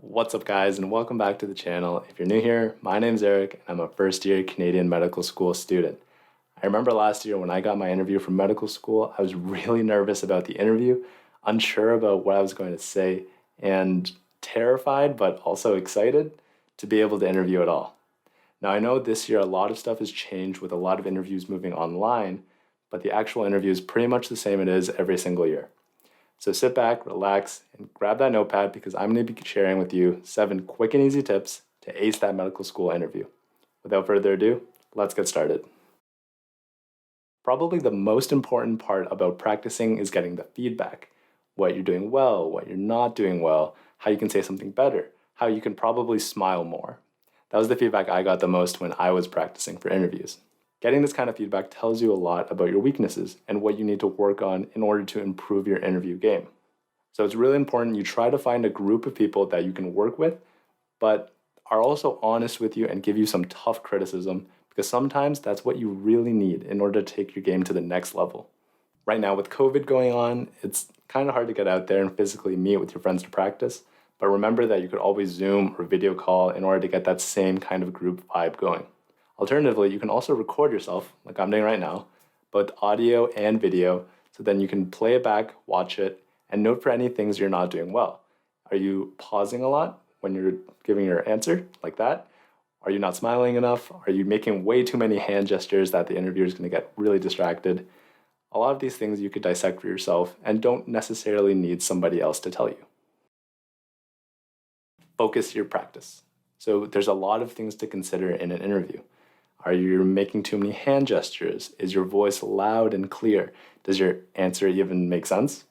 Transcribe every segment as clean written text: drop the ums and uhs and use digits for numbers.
What's up, guys, and welcome back to the channel. If you're new here, my name's Eric, and I'm a first-year Canadian medical school student. I remember last year when I got my interview from medical school, I was really nervous about the interview, unsure about what I was going to say, and terrified, but also excited to be able to interview at all. Now, I know this year a lot of stuff has changed with a lot of interviews moving online, but the actual interview is pretty much the same it is every single year. So sit back, relax, and grab that notepad because I'm going to be sharing with you 7 quick and easy tips to ace that medical school interview. Without further ado, let's get started. Probably the most important part about practicing is getting the feedback. What you're doing well, what you're not doing well, how you can say something better, how you can probably smile more. That was the feedback I got the most when I was practicing for interviews. Getting this kind of feedback tells you a lot about your weaknesses and what you need to work on in order to improve your interview game. So it's really important you try to find a group of people that you can work with, but are also honest with you and give you some tough criticism, because sometimes that's what you really need in order to take your game to the next level. Right now, with COVID going on, it's kind of hard to get out there and physically meet with your friends to practice, but remember that you could always Zoom or video call in order to get that same kind of group vibe going. Alternatively, you can also record yourself, like I'm doing right now, both audio and video, so then you can play it back, watch it, and note for any things you're not doing well. Are you pausing a lot when you're giving your answer, like that? Are you not smiling enough? Are you making way too many hand gestures that the interviewer is going to get really distracted? A lot of these things you could dissect for yourself and don't necessarily need somebody else to tell you. Focus your practice. So there's a lot of things to consider in an interview. Are you making too many hand gestures? Is your voice loud and clear? Does your answer even make sense?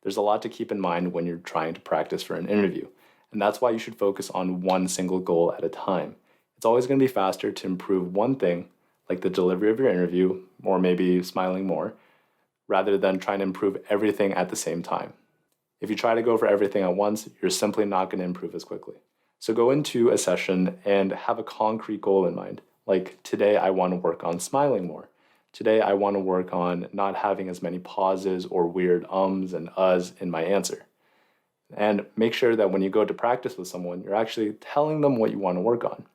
There's a lot to keep in mind when you're trying to practice for an interview, and that's why you should focus on one single goal at a time. It's always going to be faster to improve one thing, like the delivery of your interview, or maybe smiling more, rather than trying to improve everything at the same time. If you try to go for everything at once, you're simply not going to improve as quickly. So go into a session and have a concrete goal in mind. Like, today I want to work on smiling more. Today I want to work on not having as many pauses or weird ums and uhs in my answer. And make sure that when you go to practice with someone, you're actually telling them what you want to work on.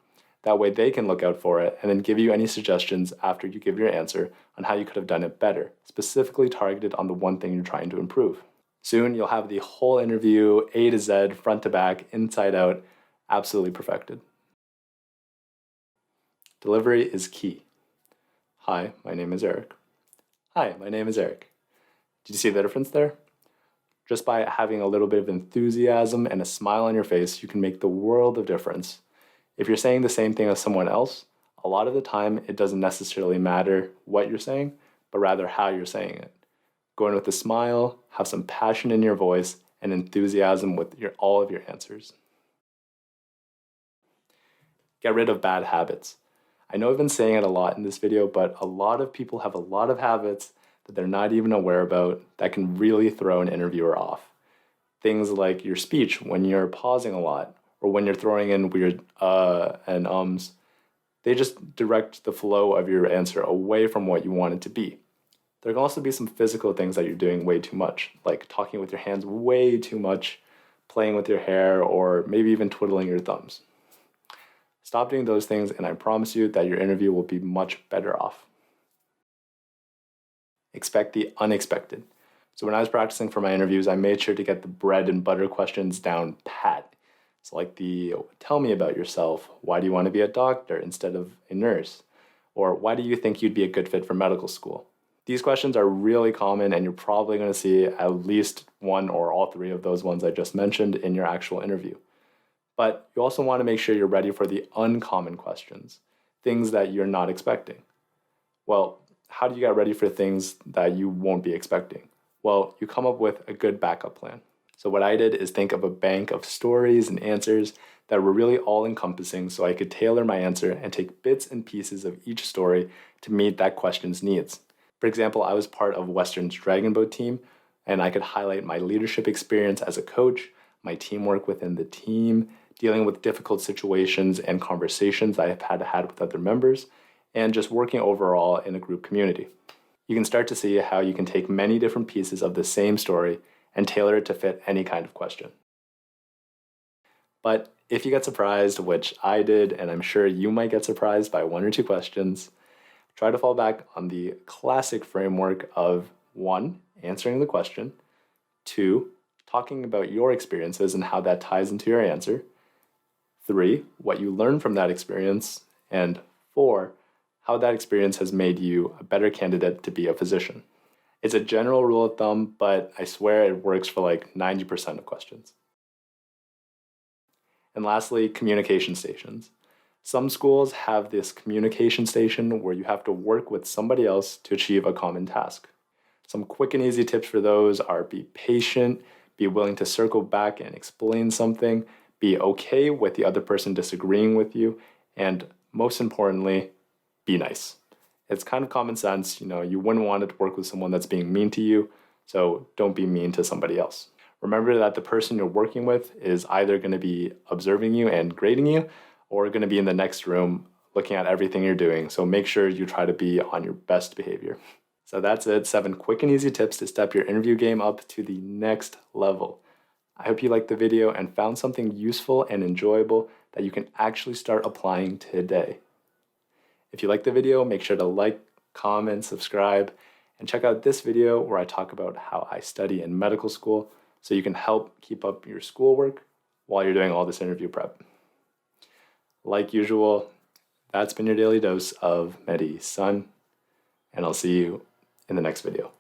That way they can look out for it and then give you any suggestions after you give your answer on how you could have done it better, specifically targeted on the one thing you're trying to improve. Soon you'll have the whole interview, A to Z, front to back, inside out, absolutely perfected. Delivery is key. Hi, my name is Eric. Hi, my name is Eric. Did you see the difference there? Just by having a little bit of enthusiasm and a smile on your face, you can make the world of difference. If you're saying the same thing as someone else, a lot of the time it doesn't necessarily matter what you're saying, but rather how you're saying it. Go in with a smile, have some passion in your voice, and enthusiasm with all of your answers. Get rid of bad habits. I know I've been saying it a lot in this video, but a lot of people have a lot of habits that they're not even aware about that can really throw an interviewer off. Things like your speech when you're pausing a lot, or when you're throwing in weird and ums. They just direct the flow of your answer away from what you want it to be. There can also be some physical things that you're doing way too much, like talking with your hands way too much, playing with your hair, or maybe even twiddling your thumbs. Stop doing those things, and I promise you that your interview will be much better off. Expect the unexpected. So when I was practicing for my interviews, I made sure to get the bread and butter questions down pat. It's like the tell me about yourself, why do you want to be a doctor instead of a nurse? Or why do you think you'd be a good fit for medical school? These questions are really common, and you're probably going to see at least one or all 3 of those ones I just mentioned in your actual interview. But you also want to make sure you're ready for the uncommon questions, things that you're not expecting. Well, how do you get ready for things that you won't be expecting? Well, you come up with a good backup plan. So what I did is think of a bank of stories and answers that were really all-encompassing, so I could tailor my answer and take bits and pieces of each story to meet that question's needs. For example, I was part of Western's Dragon Boat team, and I could highlight my leadership experience as a coach, my teamwork within the team, dealing with difficult situations and conversations I have had with other members, and just working overall in a group community. You can start to see how you can take many different pieces of the same story and tailor it to fit any kind of question. But if you get surprised, which I did, and I'm sure you might get surprised by 1 or 2 questions, try to fall back on the classic framework of 1, answering the question, 2, talking about your experiences and how that ties into your answer, 3, what you learned from that experience, and 4, how that experience has made you a better candidate to be a physician. It's a general rule of thumb, but I swear it works for like 90% of questions. And lastly, communication stations. Some schools have this communication station where you have to work with somebody else to achieve a common task. Some quick and easy tips for those are be patient, be willing to circle back and explain something, be okay with the other person disagreeing with you, and most importantly, be nice. It's kind of common sense, you wouldn't want to work with someone that's being mean to you, so don't be mean to somebody else. Remember that the person you're working with is either going to be observing you and grading you, or going to be in the next room looking at everything you're doing, so make sure you try to be on your best behavior. So that's it, 7 quick and easy tips to step your interview game up to the next level. I hope you liked the video and found something useful and enjoyable that you can actually start applying today. If you liked the video, make sure to like, comment, subscribe, and check out this video where I talk about how I study in medical school so you can help keep up your schoolwork while you're doing all this interview prep. Like usual, that's been your daily dose of medicine, and I'll see you in the next video.